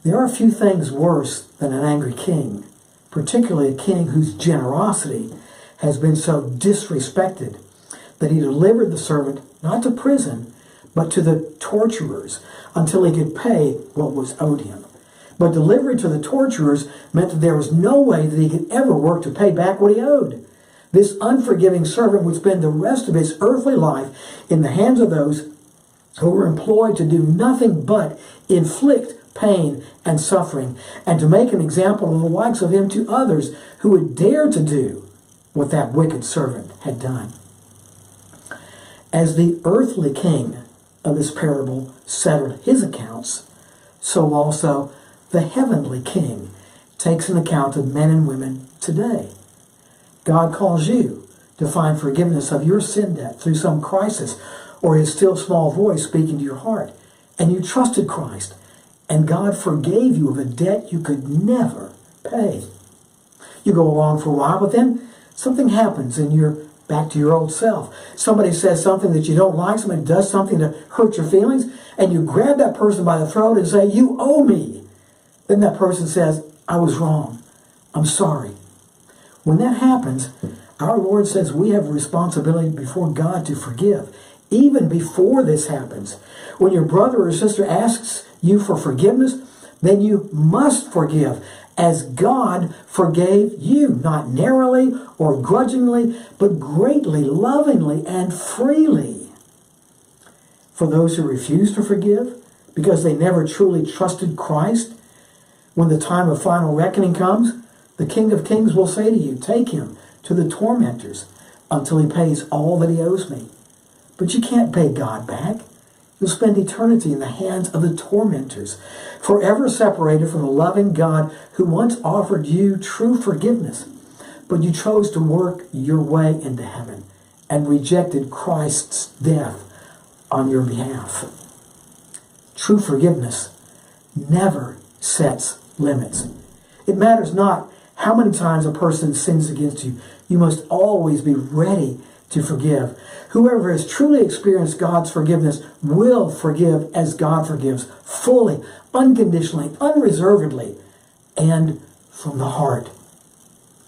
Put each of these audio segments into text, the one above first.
There are few things worse than an angry king, particularly a king whose generosity has been so disrespected that he delivered the servant not to prison, but to the torturers until he could pay what was owed him. But delivery to the torturers meant that there was no way that he could ever work to pay back what he owed. This unforgiving servant would spend the rest of his earthly life in the hands of those who were employed to do nothing but inflict pain and suffering, and to make an example of the likes of him to others who would dare to do what that wicked servant had done. As the earthly king of this parable settled his accounts, so also the heavenly king takes an account of men and women today. God calls you to find forgiveness of your sin debt through some crisis or his still small voice speaking to your heart. And you trusted Christ, and God forgave you of a debt you could never pay. You go along for a while, but then something happens and you're back to your old self. Somebody says something that you don't like, somebody does something to hurt your feelings, and you grab that person by the throat and say, "You owe me." Then that person says, "I was wrong. I'm sorry." When that happens, our Lord says we have a responsibility before God to forgive, even before this happens. When your brother or sister asks you for forgiveness, then you must forgive as God forgave you, not narrowly or grudgingly, but greatly, lovingly, and freely. For those who refuse to forgive because they never truly trusted Christ, when the time of final reckoning comes, the King of Kings will say to you, "Take him to the tormentors until he pays all that he owes me." But you can't pay God back. You'll spend eternity in the hands of the tormentors, forever separated from the loving God who once offered you true forgiveness. But you chose to work your way into heaven and rejected Christ's death on your behalf. True forgiveness never sets limits. It matters not how many times a person sins against you. You must always be ready to forgive. Whoever has truly experienced God's forgiveness will forgive as God forgives, fully, unconditionally, unreservedly, and from the heart.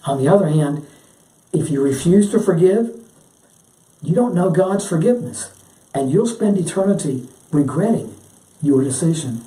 On the other hand, if you refuse to forgive, you don't know God's forgiveness, and you'll spend eternity regretting your decision.